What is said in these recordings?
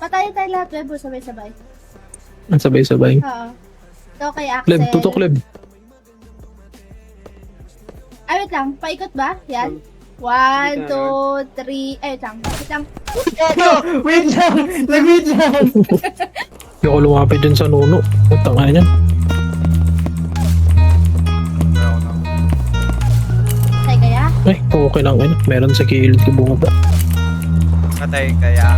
Patay tayo lahat, Webo, sabay-sabay. Ang sabay-sabay. Oo. Ito kay Axel. Kleb, tutok Kleb. Ay, wait lang. Paikot ba? Yan. 1, 2, 3. Ay, wait lang. Wait lang. Wait lang! Nag-wait lang! Hindi ako lumapit dyan sa nuno. Ang tanga niya. Patay kaya? Ay, okay lang. Ano. Meron sa kilid ko bumaba. Patay kaya.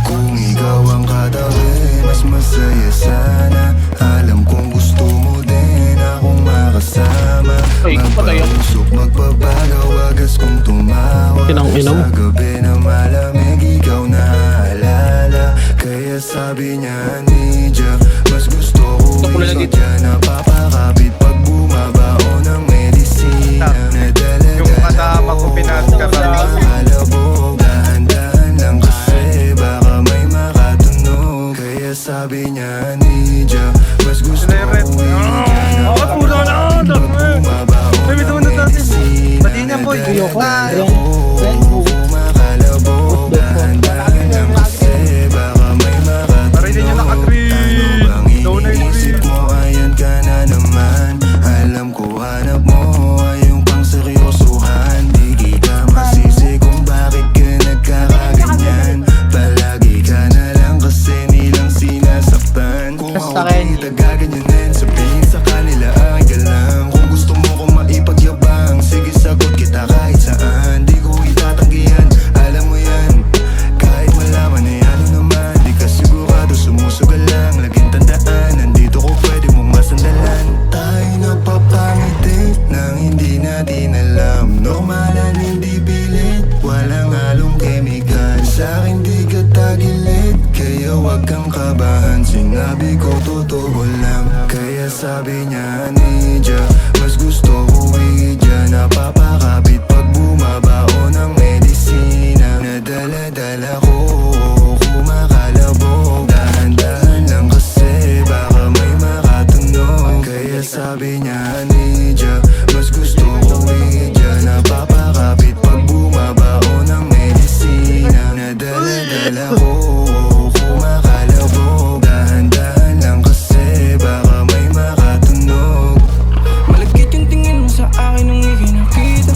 Kung ikaw ang katabi, mas masaya sana. Alam kong gusto mo din akong makasama. Ay, patay ako. Magpausok, magpapagaw, wagas kong tumawa. Inang-inang. Sa gabi na malamig, ikaw naalala. Kaya sabi niya, Nidja, mas gusto ko ikaw dyan. Napapakapit pag bumabao ng medisina. Yung kasama ko pinagkakaroon. Malabog, dahan-dahan lang kasi baka may makatunog. Kaya sabi niya, Nidja, mas gusto ko ikaw dyan. Puro na! May bitaw na natin. Pati niya boy. Kumakalabog, dahan-dahan lang kasi baka may makatunog. Parinig niya naka-tree. Ano bang iniisip mo? Ayan ka na naman. Alam ko hanap mo ay yung pang seryosohan. Di ka masisi kung bakit ka nagkakaganyan. Palagi ka na lang kasi nilang sinasaktan. Kung ako di tagaganyanin, sabihin sa kanila ay ka lang. Kung gusto mo kong maipagyabang, sige sagot kita kahit saan. Di ko itatanggihan, alam mo yan. Kahit malaman ay ano naman, di ka sigurado, sumusugal lang. Laging tandaan, nandito ko pwede mong masandalan. Tayo napapangiti nang hindi natin alam. Normalan, hindi pilit, walang halong kemikal. Sa'kin di ka tagilid, kaya wag kang kabahan. Sinabi ko totoo lang, kaya sabi niya, Nidja, mas gusto ko idya. Napapakapit pag bumabao ng medisina. Nadala-dala ko, kumakalabog. Dahan-dahan lang kasi baka may makatunog. Kaya sabi niya, Nidja, mas gusto ko idya. Napapakapit pag bumabao ng medisina. Nadala-dala ko, kumakalabog. Dahan-dahan lang kasi baka may makatunog. Malagkit yung tingin mo sa akin nung ikay nakita.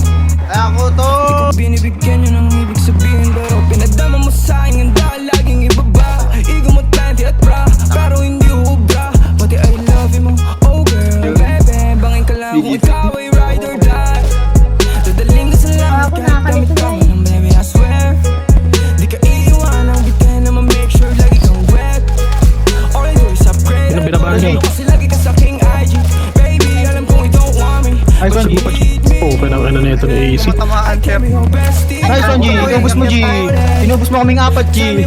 Ako to! Binibigyan nyo ng ibig sabihin, pero pinadama mo sa akin ang dahil laging ibaba. Ikaw mo tanti at bra, pero hindi ubra. Pati I love you mo, oh girl, baby. Bangin ka lang kung ikaw ay ride or die. Dadaling ka sa langit kahit damit ka mo ng baby, I swear. Di ka iiwanang bitin na ma-make sure lagi kang wet. All I do is upgrade. Ano binabahan niya? Kasi lagi ka sa king IG. Baby, alam kong you don't want me, Ay, but Son, you need me. Okay na na ito ni AC. Matamaan chef. Nice one, G! Inubos mo, G! Inubos mo kaming apat, G!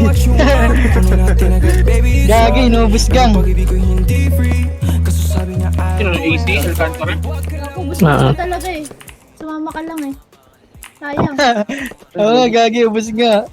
Gagi, inubos gang! Naku, gusto Ah. ko talaga eh. Sumama ka lang eh. Sayang. Oo, gagi, ubos nga!